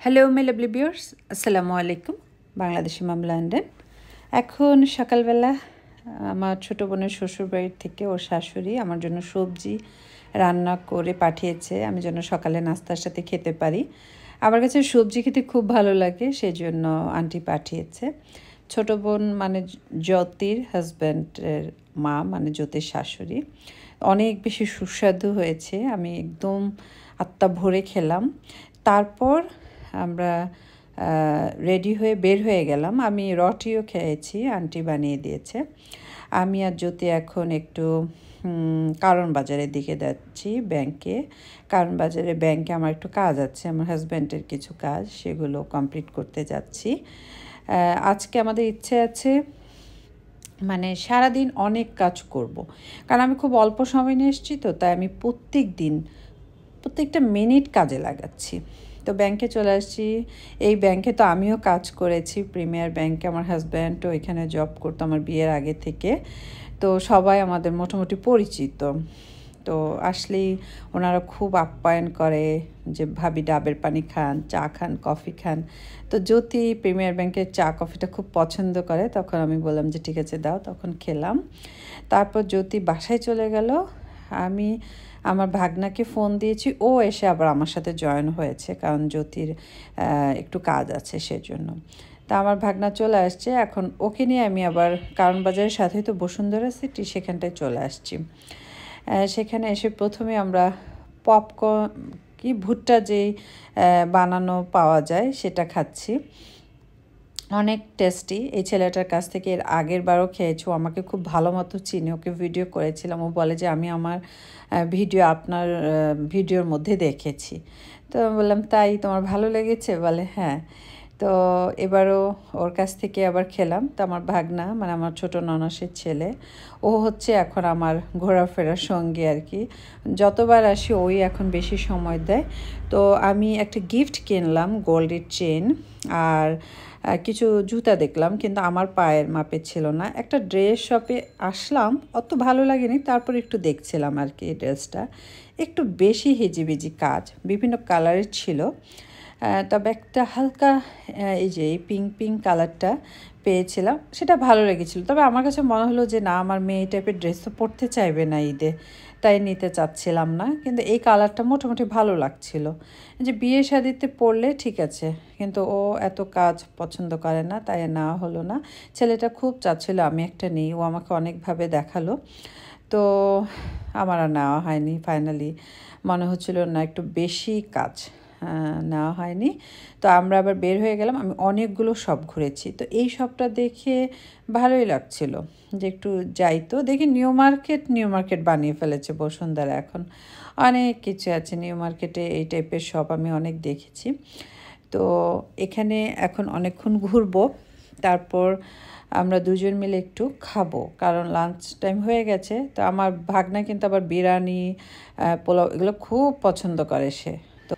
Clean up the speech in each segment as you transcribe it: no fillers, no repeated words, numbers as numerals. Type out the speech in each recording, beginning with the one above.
Hello my lovely viewers, আসসালামু আলাইকুম। বাংলাদেশি মাম London. এখন সকালবেলা আমার ছোটো বোনের শ্বশুরবাড়ির থেকে ওর শাশুড়ি আমার জন্য সবজি রান্না করে পাঠিয়েছে, আমি যেন সকালে নাস্তার সাথে খেতে পারি। আমার কাছে সবজি খেতে খুব ভালো লাগে, সেই জন্য আন্টি পাঠিয়েছে। ছোটো বোন মানে জ্যোতির হাজব্যান্ডের মা, মানে জ্যোতির শাশুড়ি। অনেক বেশি সুস্বাদু হয়েছে, আমি একদম আত্মা ভরে খেলাম। তারপর আমরা রেডি হয়ে বের হয়ে গেলাম। আমি রটিও খেয়েছি, আন্টি বানিয়ে দিয়েছে। আমি আর জ্যোতি এখন একটু কারণ বাজারের দিকে যাচ্ছি, ব্যাংকে। কারণ বাজারে ব্যাংকে আমার একটু কাজ আছে, আমার হাজব্যান্ডের কিছু কাজ, সেগুলো কমপ্লিট করতে যাচ্ছি। আজকে আমাদের ইচ্ছে আছে মানে সারাদিন অনেক কাজ করব, কারণ আমি খুব অল্প সময় নিয়ে এসেছি, তো তাই আমি প্রত্যেকটা মিনিট কাজে লাগাচ্ছি। তো ব্যাংকে চলে আসছি। এই ব্যাংকে তো আমিও কাজ করেছি, প্রিমিয়ার ব্যাংকে। আমার হাজব্যান্ডও এখানে জব করতো আমার বিয়ের আগে থেকে, তো সবাই আমাদের মোটামুটি পরিচিত। তো আসলেই ওনারা খুব আপ্যায়ন করে যে ভাবি ডাবের পানি খান, চা খান, কফি খান। তো জ্যোতি প্রিমিয়ার ব্যাংকের চা কফিটা খুব পছন্দ করে, তখন আমি বললাম যে ঠিক আছে দাও, তখন খেলাম। তারপর জ্যোতি বাসায় চলে গেল। আমি আমার ভাগনাকে ফোন দিয়েছি, ও এসে আবার আমার সাথে জয়েন হয়েছে, কারণ জ্যোতির একটু কাজ আছে সেজন্য। তা আমার ভাগনা চলে আসছে, এখন ওকে নিয়ে আমি আবার কারণ বাজারের সাথেই তো বসুন্ধরা সিটি, সেখানটায় চলে আসছি। সেখানে এসে প্রথমে আমরা পপকর্ন কি ভুট্টা যেই বানানো পাওয়া যায় সেটা খাচ্ছি, অনেক টেস্টি। এই ছেলেটার কাছ থেকে এর আগের বারও খেয়েছো, আমাকে খুব ভালো মতো চিনি, ওকে ভিডিও করেছিলাম। ও বলে যে আমি আমার ভিডিও আপনার ভিডিওর মধ্যে দেখেছি। তো আমি বললাম তাই, তোমার ভালো লেগেছে? বলে হ্যাঁ। তো এবারও ওর কাছ থেকে আবার খেলাম। তো আমার ভাগনা মানে আমার ছোটো ননসের ছেলে, ও হচ্ছে এখন আমার ঘোরাফেরার সঙ্গী আর কি। যতবার আসি ওই এখন বেশি সময় দেয়। তো আমি একটা গিফট কিনলাম, গোল্ডের চেন আর কিছু জুতা দেখলাম, কিন্তু আমার পায়ের মাপের ছিল না। একটা ড্রেস শপে আসলাম, অত ভালো লাগেনি, তারপর একটু দেখছিলাম আর কি। ড্রেসটা একটু বেশি হিজিবিজি কাজ, বিভিন্ন কালারের ছিল। তবে একটা হালকা এই যে এই পিঙ্ক কালারটা পেয়েছিলাম, সেটা ভালো লেগেছিলো। তবে আমার কাছে মনে হলো যে না, আমার মেয়ে এই টাইপের ড্রেস তো পরতে চাইবে না ঈদে, তাই নিতে চাচ্ছিলাম না। কিন্তু এই কালারটা মোটামুটি ভালো লাগছিল, যে বিয়ে শাদিতে পরলে ঠিক আছে, কিন্তু ও এত কাজ পছন্দ করে না, তাই নেওয়া হলো না। ছেলেটা খুব চাচ্ছিল আমি একটা নিই, ও আমাকে অনেকভাবে দেখালো, তো আমার আর নেওয়া হয়নি। ফাইনালি মনে হচ্ছিল না, একটু বেশি কাজ, নেওয়া হয়নি। তো আমরা আবার বের হয়ে গেলাম। আমি অনেকগুলো শপ ঘুরেছি, তো এই শপটা দেখে ভালোই লাগছিল যে একটু যাই। তো দেখি নিউ মার্কেট বানিয়ে ফেলেছে বসুন্ধরা, এখন অনেক কিছু আছে নিউ মার্কেটে। এই টাইপের শপ আমি অনেক দেখেছি। তো এখানে এখন অনেকক্ষণ ঘুরবো, তারপর আমরা দুজন মিলে একটু খাবো, কারণ লাঞ্চ টাইম হয়ে গেছে। তো আমার ভাগনা কিন্তু আবার বিরিয়ানি, পোলাও এগুলো খুব পছন্দ করে সে। তো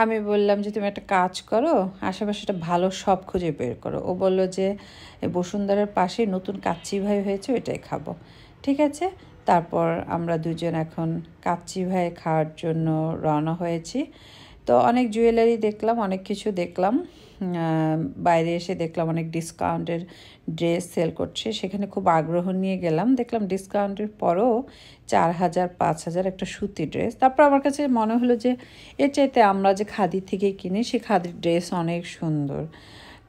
আমি বললাম যে তুমি একটা কাজ করো, আশেপাশে একটা ভালো শপ খুঁজে বের করো। ও বললো যে বসুন্ধরার পাশেই নতুন কাচ্চি ভাই হয়েছে, ওইটাই খাবো। ঠিক আছে, তারপর আমরা দুজন এখন কাচ্চি ভাই খাওয়ার জন্য রওনা হয়েছি। তো অনেক জুয়েলারি দেখলাম, অনেক কিছু দেখলাম। বাইরে এসে দেখলাম অনেক ডিসকাউন্টের ড্রেস সেল করছে, সেখানে খুব আগ্রহ নিয়ে গেলাম। দেখলাম ডিসকাউন্টের পরও 4,000 5,000 একটা সুতি ড্রেস। তারপর আমার কাছে মনে হলো যে এর চাইতে আমরা যে খাদি থেকে কিনি, সে খাদির ড্রেস অনেক সুন্দর।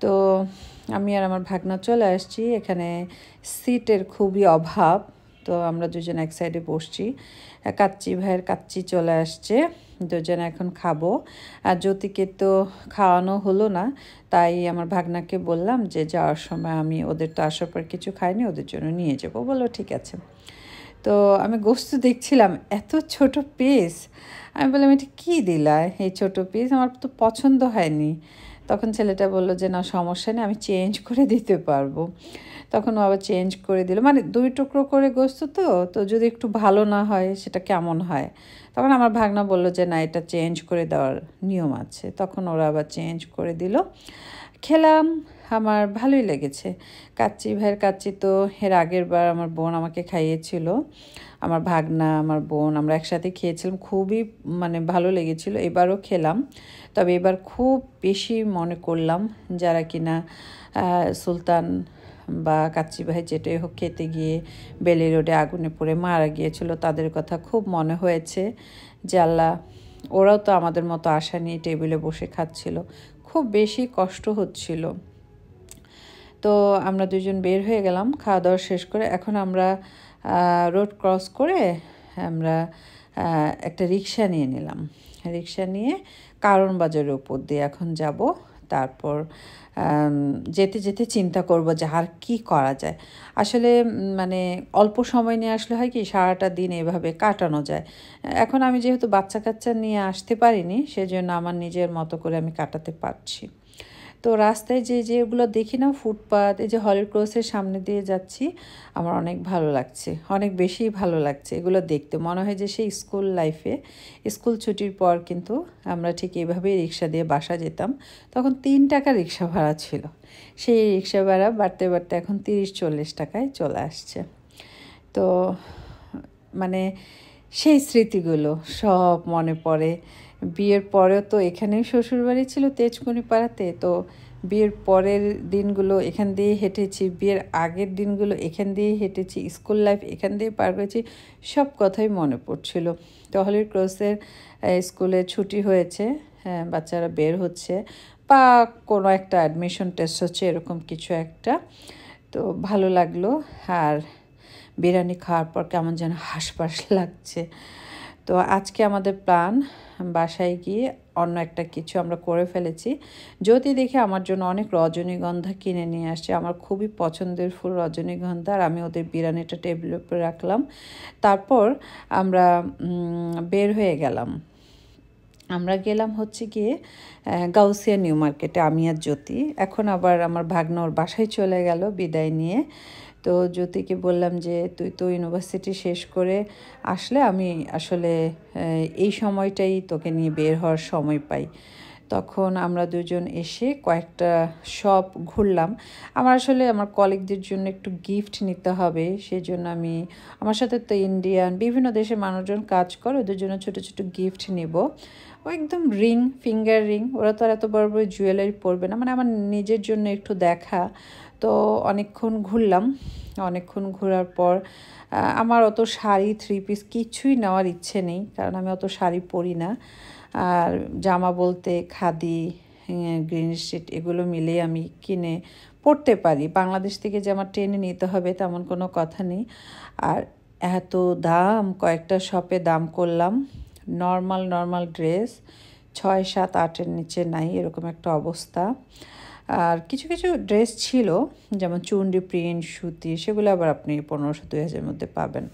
তো আমি আর আমার ভাগনা চলে আসছি। এখানে সিটের খুবই অভাব, তো আমরা দুজন এক সাইডে বসছি। কাচ্চি ভাইয়ের কাচ্চি চলে আসছে, দুজনে এখন খাবো। আর জ্যোতিকে তো খাওয়ানো হলো না, তাই আমার ভাগনাকে বললাম যে যাওয়ার সময় আমি ওদের তো আসার পর কিছু খাইনি, ওদের জন্য নিয়ে যাবো। বললো ঠিক আছে। তো আমি গোস্ত দেখছিলাম, এত ছোট পিস। আমি বললাম এটা কী দিলা, এই ছোট পিস আমার তো পছন্দ হয়নি। তখন ছেলেটা বললো যে না সমস্যা নেই, আমি চেঞ্জ করে দিতে পারবো। তখন ও আবার চেঞ্জ করে দিল, মানে 2 টুকরো করে গোস্ত, তো যদি একটু ভালো না হয় সেটা কেমন হয়। তখন আমার ভাগনা বললো যে না, এটা চেঞ্জ করে দেওয়ার নিয়ম আছে। তখন ওরা আবার চেঞ্জ করে দিল, খেলাম। আমার ভালোই লেগেছে। কাচ্চি ভাইয়ের কাচ্চি তো এর আগের বার আমার বোন আমাকে খাইয়েছিল, আমার ভাগনা, আমার বোন, আমরা একসাথে খেয়েছিলাম, খুবই মানে ভালো লেগেছিল। এবারও খেলাম, তবে এবার খুব বেশি মনে করলাম যারা কিনা সুলতান বা কাচ্চি ভাই যেটাই হোক খেতে গিয়ে বেলি রোডে আগুনে পড়ে মারা গিয়েছিল, তাদের কথা খুব মনে হয়েছে যে আল্লাহ, ওরাও তো আমাদের মতো আশা নিয়ে টেবিলে বসে খাচ্ছিল, খুব বেশি কষ্ট হচ্ছিল। তো আমরা দুজন বের হয়ে গেলাম খাওয়া দাওয়া শেষ করে। এখন আমরা রোড ক্রস করে আমরা একটা রিক্সা নিয়ে নিলাম। রিক্সা নিয়ে কারণ বাজারের উপর দিয়ে এখন যাব। তারপর যেতে যেতে চিন্তা করব যে আর কী করা যায়। আসলে মানে অল্প সময় নিয়ে আসলে হয় কি সারাটা দিন এভাবে কাটানো যায়। এখন আমি যেহেতু বাচ্চা কাচ্চা নিয়ে আসতে পারিনি, সেজন্য আমার নিজের মতো করে আমি কাটাতে পারছি। তো রাস্তায় যেগুলো দেখি না, ফুটপাত, এই যে হলি ক্রসের সামনে দিয়ে যাচ্ছি, আমার অনেক ভালো লাগছে, অনেক বেশি ভালো লাগছে এগুলো দেখতে। মনে হয় যে সেই স্কুল লাইফে, স্কুল ছুটির পর কিন্তু আমরা ঠিক এইভাবেই রিক্সা দিয়ে বাসা যেতাম। তখন 3 টাকা রিক্সা ভাড়া ছিল, সেই রিক্সা ভাড়া বাড়তে বাড়তে এখন 30-40 টাকায় চলে আসছে। তো মানে সেই স্মৃতিগুলো সব মনে পড়ে। বিয়ের পরেও তো এখানেই শ্বশুরবাড়ি ছিল তেজকুনি পাড়াতে, তো বিয়ের পরের দিনগুলো এখান দিয়ে হেঁটেছি, বিয়ের আগের দিনগুলো এখান দিয়ে হেঁটেছি, স্কুল লাইফ এখান দিয়ে পার করেছি, সব কথাই মনে পড়ছিল। তো হলির ক্রসের স্কুলে ছুটি হয়েছে, হ্যাঁ, বাচ্চারা বের হচ্ছে বা কোনো একটা অ্যাডমিশন টেস্ট হচ্ছে, এরকম কিছু একটা। তো ভালো লাগলো। আর বিরিয়ানি খাওয়ার পর কেমন যেন হাঁসফাঁস লাগছে। তো আজকে আমাদের প্ল্যান বাসায় গিয়ে অন্য একটা কিছু আমরা করে ফেলেছি। জ্যোতি দেখে আমার জন্য অনেক রজনীগন্ধা কিনে নিয়ে আসছে, আমার খুবই পছন্দের ফুল রজনীগন্ধা, আর আমি ওদের বিরিয়ানিটা টেবিলের উপরে রাখলাম। তারপর আমরা বের হয়ে গেলাম। আমরা গেলাম হচ্ছে গিয়ে গাউসিয়া নিউ মার্কেটে, আমি আর জ্যোতি। এখন আবার আমার ভাগ্না ওর বাসায় চলে গেল বিদায় নিয়ে। তো জ্যোতিকে বললাম যে তুই তো ইউনিভার্সিটি শেষ করে আসলে আমি আসলে এই সময়টাই তোকে নিয়ে বের হওয়ার সময় পাই। তখন আমরা দুজন এসে কয়েকটা শপ ঘুরলাম। আমার আসলে আমার কলিগদের জন্য একটু গিফট নিতে হবে, সেজন্য আমি, আমার সাথে তো ইন্ডিয়ান বিভিন্ন দেশের মানুষজন কাজ করে, ওদের জন্য ছোটো ছোটো গিফট নিব। ও একদম রিং, ফিঙ্গার রিং, ওরা তো আর এত বড় বড় জুয়েলারি পরবে না, মানে আমার নিজের জন্য একটু দেখা। তো অনেকক্ষণ ঘুরলাম, অনেকক্ষণ ঘোরার পর আমার অত শাড়ি, 3 পিস কিছুই নেওয়ার ইচ্ছে নেই, কারণ আমি অত শাড়ি পরি না। আর জামা বলতে খাদি, গ্রিন স্ট্রিট, এগুলো মিলেই আমি কিনে পরতে পারি। বাংলাদেশ থেকে যে আমার টেনে নিতে হবে তেমন কোনো কথা নেই। আর এত দাম, কয়েকটা শপে দাম করলাম। নর্মাল ড্রেস 6, 7, 8-এর নিচে নাই, এরকম একটা অবস্থা। আর কিছু কিছু ড্রেস ছিল যেমন চুন্ডি প্রিন্ট, সুতি, সেগুলো আবার আপনি 1500-2000-এর মধ্যে পাবেন।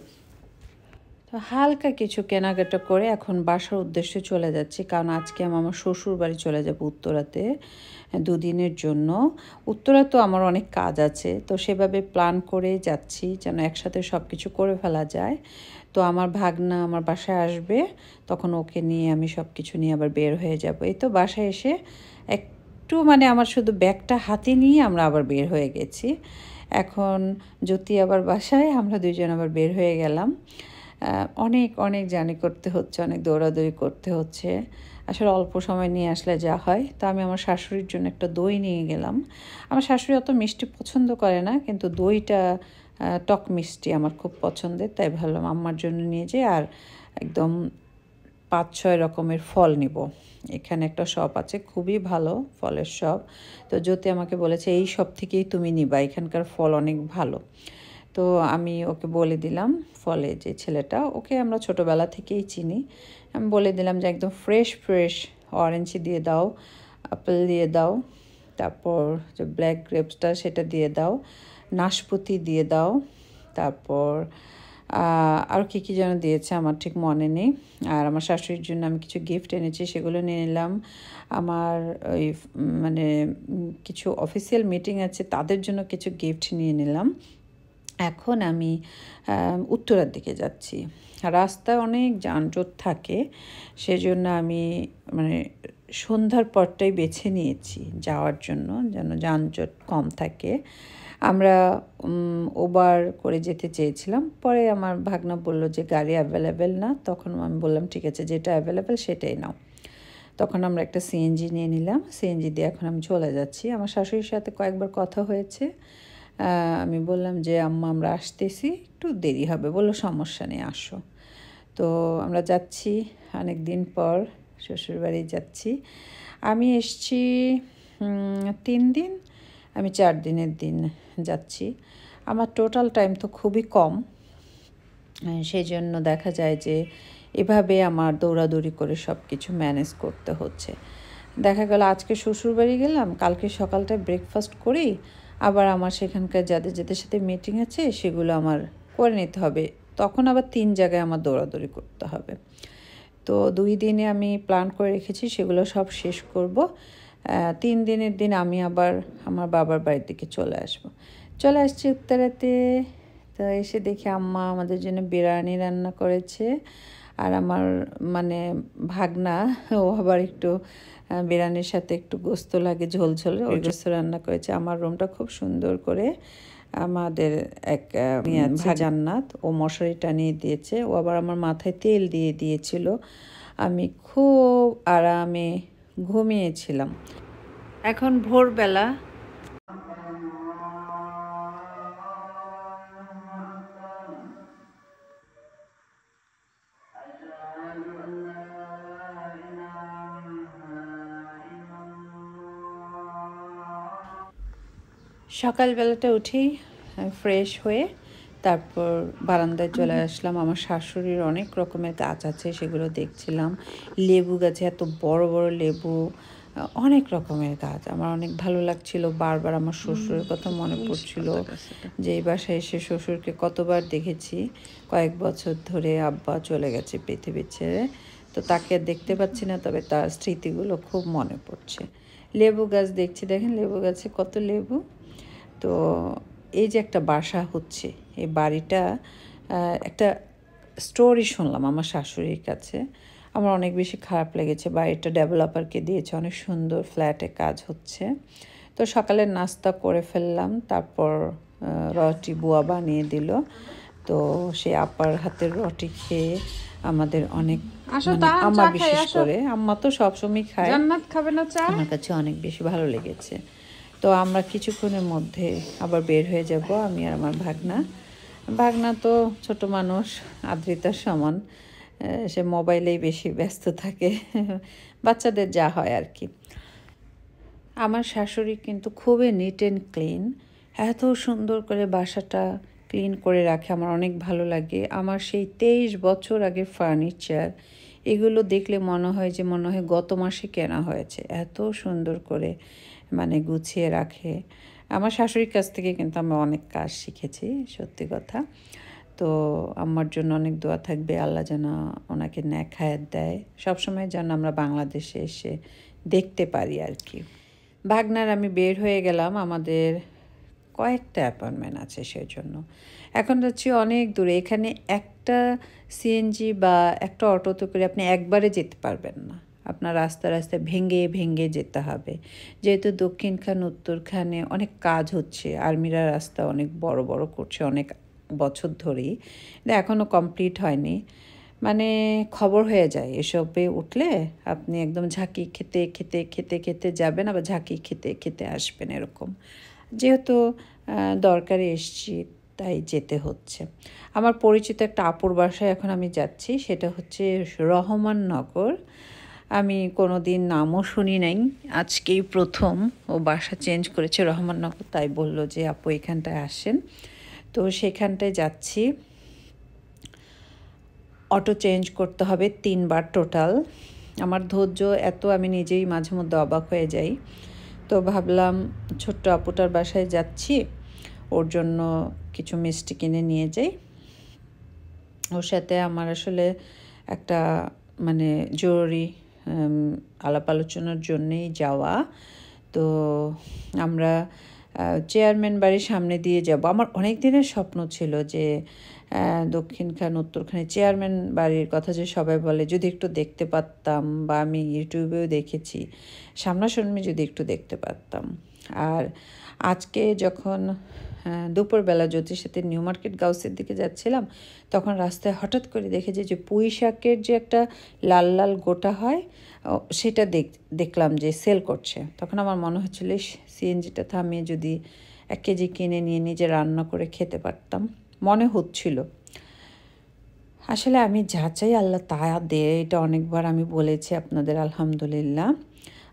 তো হালকা কিছু কেনাকাটা করে এখন বাসার উদ্দেশ্যে চলে যাচ্ছি, কারণ আজকে আমি আমার শ্বশুর বাড়ি চলে যাব উত্তরাতে 2 দিনের জন্য। উত্তরা তো আমার অনেক কাজ আছে, তো সেভাবে প্ল্যান করে যাচ্ছি যেন একসাথে সব কিছু করে ফেলা যায়। তো আমার ভাগনা আমার বাসায় আসবে, তখন ওকে নিয়ে আমি সব কিছু নিয়ে আবার বের হয়ে যাব। এই তো বাসায় এসে একটু মানে আমার শুধু ব্যাগটা হাতে নিয়ে আমরা আবার বের হয়ে গেছি। এখন জ্যোতি আবার বাসায়, আমরা দুজন আবার বের হয়ে গেলাম। অনেক অনেক জার্নি করতে হচ্ছে, অনেক দৌড়াদৌড়ি করতে হচ্ছে। আসলে অল্প সময় নিয়ে আসলে যা হয়। তো আমি আমার শাশুড়ির জন্য একটা দই নিয়ে গেলাম। আমার শাশুড়ি অত মিষ্টি পছন্দ করে না, কিন্তু দইটা টক মিষ্টি আমার খুব পছন্দের, তাই ভাবলাম আম্মার জন্য নিয়ে যাই। আর একদম 5-6 রকমের ফল নিব। এখানে একটা শপ আছে, খুবই ভালো ফলের শপ। তো জ্যোতি আমাকে বলেছে এই শপ থেকেই তুমি নিবা, এখানকার ফল অনেক ভালো। তো আমি ওকে বলে দিলাম, ফলে যে ছেলেটা, ওকে আমরা ছোটোবেলা থেকেই চিনি, আমি বলে দিলাম যে একদম ফ্রেশ অরেঞ্জ দিয়ে দাও, আপেল দিয়ে দাও, তারপর যে ব্ল্যাক গ্রেপসটা সেটা দিয়ে দাও, নাশপাতি দিয়ে দাও, তারপর আর কি কী যেন দিয়েছে আমার ঠিক মনে নেই। আর আমার শাশুড়ির জন্য আমি কিছু গিফট এনেছি, সেগুলো নিয়ে নিলাম। আমার ওই মানে কিছু অফিসিয়াল মিটিং আছে, তাদের জন্য কিছু গিফট নিয়ে নিলাম। এখন আমি উত্তরার দিকে যাচ্ছি। রাস্তায় অনেক যানজট থাকে, সেজন্য আমি মানে সন্ধ্যার পরটাই বেছে নিয়েছি যাওয়ার জন্য, যেন যানজট কম থাকে। আমরা ওবার করে যেতে চেয়েছিলাম, পরে আমার ভাগনা বলল যে গাড়ি অ্যাভেলেবেল না। তখন আমি বললাম ঠিক আছে, যেটা অ্যাভেলেবেল সেটাই নাও। তখন আমরা একটা সিএনজি নিয়ে নিলাম, সিএনজি দিয়ে এখন আমি চলে যাচ্ছি। আমার শাশুড়ির সাথে কয়েকবার কথা হয়েছে, আমি বললাম যে আম্মা আমরা আসতেছি, একটু দেরি হবে, বললো সমস্যা নেই আসো। তো আমরা যাচ্ছি অনেক দিন পর শ্বশুরবাড়ি যাচ্ছি। আমি এসছি 3 দিন, আমি 4 দিনের দিন যাচ্ছি। আমার টোটাল টাইম তো খুবই কম, সেই জন্য দেখা যায় যে এভাবে আমার দৌড়াদৌড়ি করে সব কিছু ম্যানেজ করতে হচ্ছে। দেখা গেল আজকে শ্বশুরবাড়ি গেলাম, কালকে সকালটায় ব্রেকফাস্ট করি, আবার আমার সেখানকার যাদের যাদের সাথে মিটিং আছে সেগুলো আমার করে নিতে হবে, তখন আবার 3 জায়গায় আমার দৌড়াদৌড়ি করতে হবে। তো 2 দিনে আমি প্ল্যান করে রেখেছি সেগুলো সব শেষ করব। 3 দিনের দিন আমি আবার আমার বাবার বাড়ির দিকে চলে আসছি উত্তরাতে। তো এসে দেখি আম্মা আমাদের জন্য বিরিয়ানি রান্না করেছে, আর আমার মানে ভাগনা ও আবার একটু বিরিয়ানির সাথে একটু গোস্ত লাগে ঝোল ঝোল, ওই গোস্ত রান্না করেছে। আমার রুমটা খুব সুন্দর করে আমাদের এক জান্নাত ও মশারি টানিয়ে দিয়েছে, ও আবার আমার মাথায় তেল দিয়ে দিয়েছিল। আমি খুব আরামে ঘুমিয়েছিলাম। এখন ভোরবেলা, সকালবেলাটা উঠেই ফ্রেশ হয়ে তারপর বারান্দায় চলে আসলাম। আমার শাশুড়ির অনেক রকমের গাছ আছে, সেগুলো দেখছিলাম। লেবু গাছে এত বড় বড় লেবু, অনেক রকমের গাছ। আমার অনেক ভালো লাগছিল, বারবার আমার শ্বশুরের কথা মনে পড়ছিল যে এই বাসায় এসে শ্বশুরকে কতবার দেখেছি। কয়েক বছর ধরে আব্বা চলে গেছে পৃথিবী ছেড়ে, তো তাকে দেখতে পাচ্ছি না, তবে তার স্মৃতিগুলো খুব মনে পড়ছে। লেবু গাছ দেখছি, দেখেন লেবু গাছে কত লেবু। তো এই যে একটা বাসা হচ্ছে, এই বাড়িটা একটা স্টোরি শুনলাম আমার শাশুড়ির কাছে, আমার অনেক বেশি খারাপ লেগেছে। বাড়িটা ডেভেলপারকে দিয়েছে, অনেক সুন্দর ফ্ল্যাটে কাজ হচ্ছে। তো সকালের নাস্তা করে ফেললাম, তারপর রুটি বুয়া বানিয়ে দিল। তো সেই আপার হাতের রুটি খেয়ে আমাদের অনেক, আমার বিশেষ করে আম্মা তো সবসময় খায়, জান্নাত খাবে না চা, আমার কাছে অনেক বেশি ভালো লেগেছে। তো আমরা কিছুক্ষণের মধ্যে আবার বের হয়ে যাব, আমি আর আমার ভাগনা তো ছোট মানুষ, আদ্রিতার সমান, সে মোবাইলেই বেশি ব্যস্ত থাকে, বাচ্চাদের যা হয় আর কি। আমার শাশুড়ি কিন্তু খুবই নিট অ্যান্ড ক্লিন, এত সুন্দর করে বাসাটা ক্লিন করে রাখে, আমার অনেক ভালো লাগে। আমার সেই 23 বছর আগের ফার্নিচার, এগুলো দেখলে মনে হয় গত মাসে কেনা হয়েছে, এত সুন্দর করে মানে গুছিয়ে রাখে। আমার শাশুড়ির কাছ থেকে কিন্তু আমি অনেক কাজ শিখেছি, সত্যি কথা। তো আমার জন্য অনেক দোয়া থাকবে, আল্লাহ যেন ওনাকে নেক হায়াত দেয়, সবসময় যেন আমরা বাংলাদেশে এসে দেখতে পারি আর কি। ভাগনার আমি বের হয়ে গেলাম, আমাদের কয়েকটা অ্যাপয়েন্টমেন্ট আছে সেই জন্য। এখন যাচ্ছি অনেক দূরে, এখানে একটা সিএনজি বা একটা অটোতে করে আপনি একবারে যেতে পারবেন না, আপনার রাস্তায় ভেঙে ভেঙে যেতে হবে, যেহেতু দক্ষিণখান উত্তরখানে অনেক কাজ হচ্ছে, আর্মিরা রাস্তা অনেক বড় বড় করছে অনেক বছর ধরেই, এখনও কমপ্লিট হয়নি। মানে খবর হয়ে যায় এসবে উঠলে, আপনি একদম ঝাঁকি খেতে খেতে খেতে খেতে যাবেন, আবার ঝাঁকি খেতে খেতে আসবেন, এরকম। যেহেতু দরকারে এসছি তাই যেতে হচ্ছে। আমার পরিচিত একটা আপুর বাসায় এখন আমি যাচ্ছি, সেটা হচ্ছে রহমাননগর। আমি কোনো দিন নামও শুনি নাই, আজকেই প্রথম ও বাসা চেঞ্জ করেছে রহমাননগর, তাই বললো যে আপু এখানটায় আসেন। তো সেখানটায় যাচ্ছি, অটো চেঞ্জ করতে হবে 3 বার টোটাল। আমার ধৈর্য এত, আমি নিজেই মাঝে মধ্যে অবাক হয়ে যাই। তো ভাবলাম ছোট্ট আপুটার বাসায় যাচ্ছি, ওর জন্য কিছু মিষ্টি কিনে নিয়ে যাই। ওর সাথে আমার আসলে একটা মানে জরুরি আলাপ আলোচনার জন্যেই যাওয়া। তো আমরা চেয়ারম্যান বাড়ির সামনে দিয়ে যাব। আমার অনেক দিনের স্বপ্ন ছিল যে দক্ষিণখান উত্তরখানে চেয়ারম্যান বাড়ির কথা যে সবাই বলে, যদি একটু দেখতে পারতাম, বা আমি ইউটিউবেও দেখেছি, সামনাসামনি যদি একটু দেখতে পারতাম। আর আজকে যখন দুপুরবেলা জ্যোতির সাথে নিউ মার্কেট গাউসের দিকে যাচ্ছিলাম, তখন রাস্তায় হঠাৎ করে দেখেছি যে পুঁই শাকের যে একটা লাল লাল গোটা হয়, সেটা দেখলাম যে সেল করছে। তখন আমার মনে হচ্ছিল সিএনজিটা থামিয়ে যদি 1 কেজি কিনে নিয়ে নিজে রান্না করে খেতে পারতাম মনে হচ্ছিল। আসলে আমি যা চাই আল্লাহ তা দেয়, এটা অনেকবার আমি বলেছি আপনাদের, আলহামদুলিল্লাহ।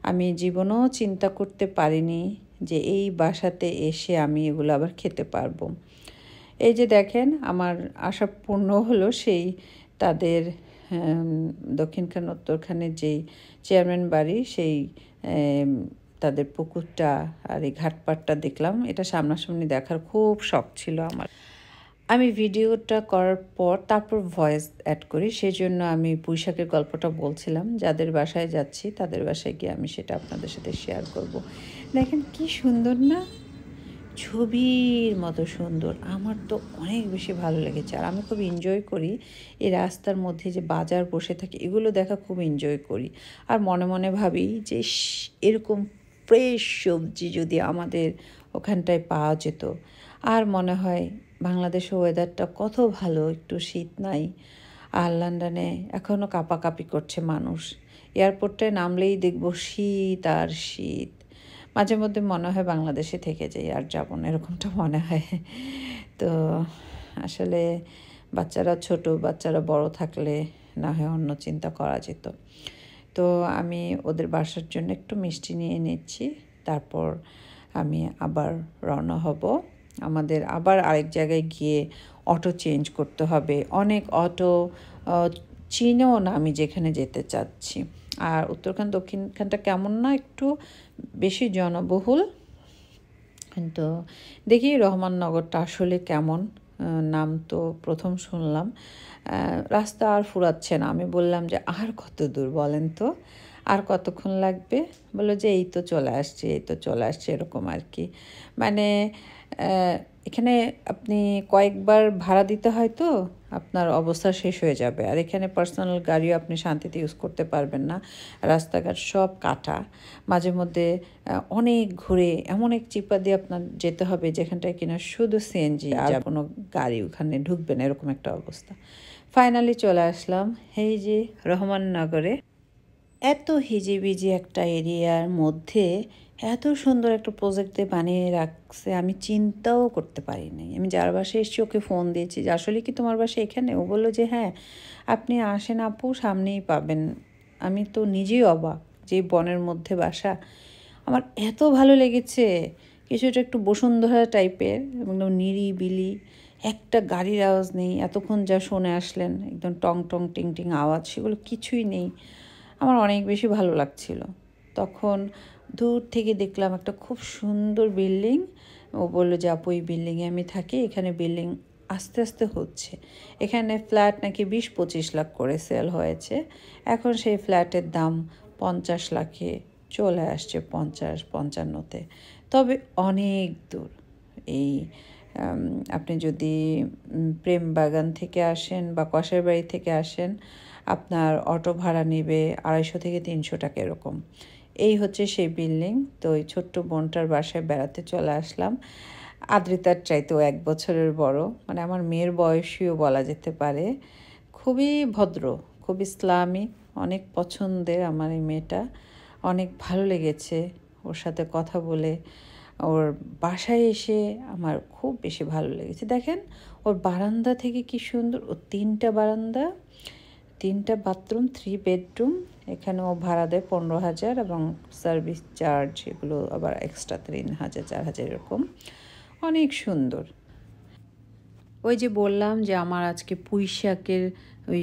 আমি জীবনেও চিন্তা করতে পারিনি যে এই বাসাতে এসে আমি এগুলো আবার খেতে পারবো। এই যে দেখেন আমার আশা পূর্ণ হলো, সেই তাদের দক্ষিণখান উত্তরখানের যেই চেয়ারম্যান বাড়ি, সেই তাদের পুকুরটা আর এই ঘাটপাটটা দেখলাম। এটা সামনাসামনি দেখার খুব শখ ছিল আমার। আমি ভিডিওটা করার পর তারপর ভয়েস অ্যাড করি, সেই জন্য আমি পুঁই শাকের গল্পটা বলছিলাম। যাদের বাসায় যাচ্ছি তাদের বাসায় গিয়ে আমি সেটা আপনাদের সাথে শেয়ার করব। দেখেন কি সুন্দর না, ছবির মতো সুন্দর। আমার তো অনেক বেশি ভালো লেগেছে। আর আমি খুব এনজয় করি এই রাস্তার মধ্যে যে বাজার বসে থাকে, এগুলো দেখা খুব এনজয় করি। আর মনে মনে ভাবি যে এরকম ফ্রেশ সবজি যদি আমাদের ওখানটায় পাওয়া যেত। আর মনে হয় বাংলাদেশের ওয়েদারটা কত ভালো, একটু শীত নাই। আর লন্ডনে এখনও কাঁপাকাঁপি করছে মানুষ। এয়ারপোর্টটায় নামলেই দেখবো শীত আর শীত। মাঝে মধ্যে মনে হয় বাংলাদেশে থেকে যাই, আর যাব না, এরকমটা মনে হয়। তো আসলে বাচ্চারা ছোট, বাচ্চারা বড় থাকলে না হয় অন্য চিন্তা করা যেত। তো আমি ওদের বাসার জন্য একটু মিষ্টি নিয়ে নিচ্ছি, তারপর আমি আবার রওনা হব। আমাদের আবার আরেক জায়গায় গিয়ে অটো চেঞ্জ করতে হবে। অনেক অটো চিনেও না আমি যেখানে যেতে চাচ্ছি। আর উত্তরখান দক্ষিণখানটা কেমন না, একটু বেশি জনবহুল। কিন্তু দেখি রহমাননগরটা আসলে কেমন। নাম তো প্রথম শুনলাম। রাস্তা আর ফুরাচ্ছে না। আমি বললাম যে আর কত দূর বলেন তো, আর কতক্ষণ লাগবে? বললো যে এই তো চলে আসছে, এই তো চলে আসছে, এরকম আর কি। মানে এখানে আপনি কয়েকবার ভাড়া দিতে হয়, তো আপনার অবস্থা শেষ হয়ে যাবে। আর এখানে পার্সোনাল গাড়িও আপনি শান্তিতে ইউজ করতে পারবেন না। রাস্তাঘাট সব কাটা, মাঝে মধ্যে অনেক ঘুরে এমন এক চিপা দিয়ে আপনার যেতে হবে যেখানটায় কিনা শুধু সিএনজি, আর কোনো গাড়ি ওখানে ঢুকবে না, এরকম একটা অবস্থা। ফাইনালি চলে আসলাম এই যে রহমাননগরে। এত হিজিবিজি একটা এরিয়ার মধ্যে এত সুন্দর একটা প্রজেক্ট দিয়ে বানিয়ে রাখছে, আমি চিন্তাও করতে পারি নাই। আমি যার বাসায় এসেছি ওকে ফোন দিয়েছি যে আসলে কি তোমার বাসা এখানে? ও বললো যে হ্যাঁ, আপনি আসেন আপু, সামনেই পাবেন। আমি তো নিজেই অবাক যে বনের মধ্যে বাসা। আমার এত ভালো লেগেছে, কিছুটা একটু বসুন্ধরা টাইপের, একদম নিরিবিলি, একটা গাড়ির আওয়াজ নেই। এতক্ষণ যা শুনে আসলেন একদম টং টং টিং টিং আওয়াজ, সেগুলো কিছুই নেই। আমার অনেক বেশি ভালো লাগছিল। তখন দূর থেকে দেখলাম একটা খুব সুন্দর বিল্ডিং। ও বললো যে আপু এই বিল্ডিংয়ে আমি থাকি, এখানে বিল্ডিং আস্তে আস্তে হচ্ছে। এখানে ফ্ল্যাট নাকি 20-25 লাখ করে সেল হয়েছে। এখন সেই ফ্ল্যাটের দাম 50 লাখে চলে আসছে, 50-55-তে। তবে অনেক দূর। এই আপনি যদি প্রেমবাগান থেকে আসেন বা কষাই বাড়ি থেকে আসেন, আপনার অটো ভাড়া নেবে 250 থেকে 300 টাকা এরকম। এই হচ্ছে সেই বিল্ডিং। তো ওই ছোট্ট বোনটার বাসায় বেড়াতে চলে আসলাম। আদ্রিতার চাইতেও 1 বছরের বড়, মানে আমার মেয়ের বয়সীও বলা যেতে পারে। খুবই ভদ্র, খুব ইসলামী, অনেক পছন্দের আমার এই মেয়েটা। অনেক ভালো লেগেছে ওর সাথে কথা বলে। ওর বাসায় এসে আমার খুব বেশি ভালো লেগেছে। দেখেন ওর বারান্দা থেকে কি সুন্দর, ওর 3টা বারান্দা, 3টা বাথরুম, 3 বেডরুম। এখানে ও ভাড়া দেয় 15,000, এবং সার্ভিস চার্জ এগুলো আবার এক্সট্রা 3,000-4,000 এরকম। অনেক সুন্দর। ওই যে বললাম যে আমার আজকে পুঁই শাকের ওই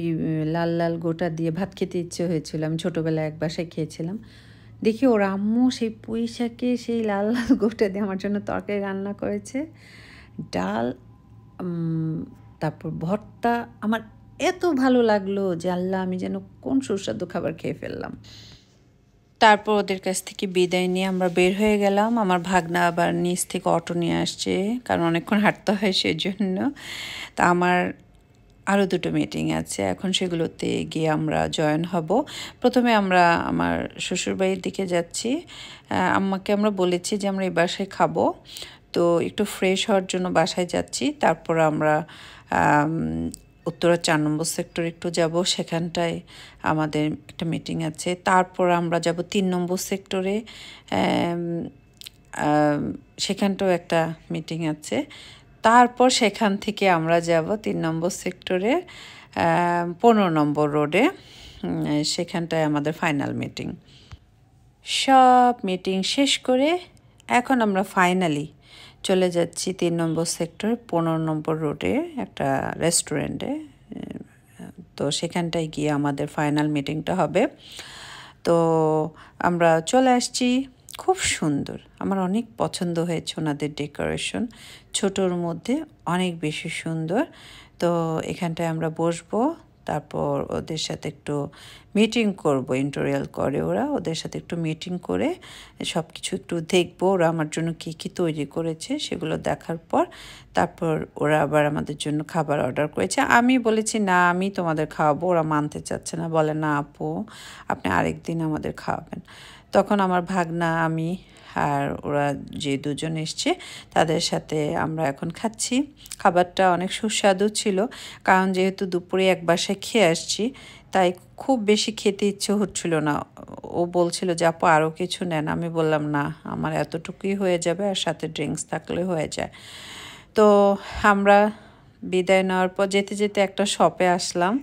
লাল লাল গোটা দিয়ে ভাত খেতে ইচ্ছে হয়েছিল। আমি ছোটোবেলায় এক বাসায় খেয়েছিলাম। দেখি ওর আম্মু সেই পুঁই শাকে সেই লাল লাল গোটা দিয়ে আমার জন্য তরকারি রান্না করেছে, ডাল, তারপর ভর্তা। আমার এত ভালো লাগলো যে আল্লাহ, আমি যেন কোন সুস্বাদু খাবার খেয়ে ফেললাম। তারপর ওদের কাছ থেকে বিদায় নিয়ে আমরা বের হয়ে গেলাম। আমার ভাগনা আবার নিচ থেকে অটো নিয়ে আসছে, কারণ অনেকক্ষণ হাঁটতে হয় সেজন্য। তা আমার আরও দুটো মিটিং আছে, এখন সেগুলোতে গিয়ে আমরা জয়েন হব। প্রথমে আমরা আমার শ্বশুরবাড়ির দিকে যাচ্ছি। আম্মাকে আমরা বলেছি যে আমরা এই বাসায় খাবো, তো একটু ফ্রেশ হওয়ার জন্য বাসায় যাচ্ছি। তারপর আমরা উত্তরা 4 নম্বর সেক্টর একটু যাব, সেখানটায় আমাদের একটা মিটিং আছে। তারপর আমরা যাব 3 নম্বর সেক্টরে, সেখানটাও একটা মিটিং আছে। তারপর সেখান থেকে আমরা যাব 3 নম্বর সেক্টরে 15 নম্বর রোডে, সেখানটায় আমাদের ফাইনাল মিটিং। সব মিটিং শেষ করে এখন আমরা ফাইনালি চলে যাচ্ছি 3 নম্বর সেক্টর 15 নম্বর রোডে একটা রেস্টুরেন্টে। তো সেখানটায় গিয়ে আমাদের ফাইনাল মিটিংটা হবে। তো আমরা চলে আসছি। খুব সুন্দর, আমার অনেক পছন্দ হয়েছে ওনাদের ডেকোরেশন, ছোটোর মধ্যে অনেক বেশি সুন্দর। তো এখানটায় আমরা বসবো, তারপর ওদের সাথে একটু মিটিং করব, ইন্টারিয়াল করে ওরা, ওদের সাথে একটু মিটিং করে সব কিছু একটু দেখবো, ওরা আমার জন্য কী কী তৈরি করেছে সেগুলো দেখার পর তারপর ওরা আবার আমাদের জন্য খাবার অর্ডার করেছে। আমি বলেছি না, আমি তোমাদের খাওয়াবো, ওরা মানতে চাচ্ছে না, বলে না আপু আপনি আরেকদিন আমাদের খাওয়াবেন। তখন আমার ভাগনা, আমি আর ওরা যে দুজন এসছে তাদের সাথে আমরা এখন খাচ্ছি। খাবারটা অনেক সুস্বাদু ছিল, কারণ যেহেতু দুপুরে এক বাসায় খেয়ে আসছি তাই খুব বেশি খেতে ইচ্ছে হচ্ছিল না। ও বলছিল যে আপু আরও কিছু নেন, আমি বললাম না, আমার এতটুকুই হয়ে যাবে, আর সাথে ড্রিঙ্কস থাকলে হয়ে যায়। তো আমরা বিদায় নেওয়ার পর যেতে যেতে একটা শপে আসলাম।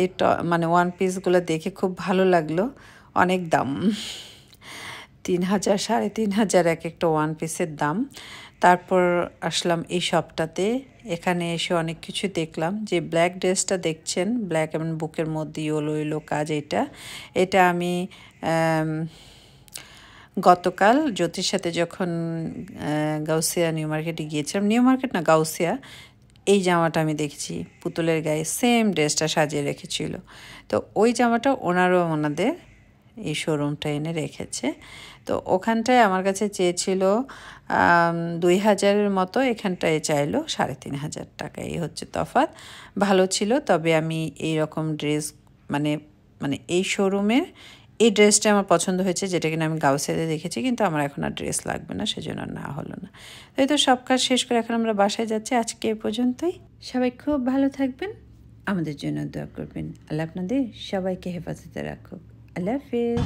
এটা মানে ওয়ান পিসগুলো দেখে খুব ভালো লাগলো, অনেক দাম, 3000 3500 এক একটা ওয়ান পিসের দাম। তারপর আসলাম এই শপটাতে, এখানে এসে অনেক কিছু দেখলাম। যে ব্ল্যাক ড্রেসটা দেখছেন, ব্ল্যাক এবং বুকের মধ্যে ইয়েলো ইয়েলো কাজ, এটা আমি গতকাল জ্যোতির সাথে যখন গাউসিয়া নিউ মার্কেটে গিয়েছিলাম, নিউ মার্কেট না গাউসিয়া, এই জামাটা আমি দেখছি পুতুলের গায়ে সেম ড্রেসটা সাজিয়ে রেখেছিল। তো ওই জামাটা ওনারও ওনাদের এই শোরুমটা এনে রেখেছে। তো ওখানটায় আমার কাছে চেয়েছিল 2000-এর মতো, এখানটায় চাইলো 3500 টাকা, এই হচ্ছে তফাৎ। ভালো ছিল, তবে আমি এই রকম ড্রেস মানে এই শোরুমের এই ড্রেসটা আমার পছন্দ হয়েছে, যেটা কিনা আমি গাউসিয়াতে দেখেছি, কিন্তু আমার এখন আর ড্রেস লাগবে না, সেজন্য না হলো না। তাই তো সব কাজ শেষ করে এখন আমরা বাসায় যাচ্ছি। আজকে এ পর্যন্তই। সবাই খুব ভালো থাকবেন, আমাদের জন্য দোয়া করবেন। আল্লাহ আপনাদের সবাইকে হেফাজতে রাখুক। আল্লাহ হাফেজ।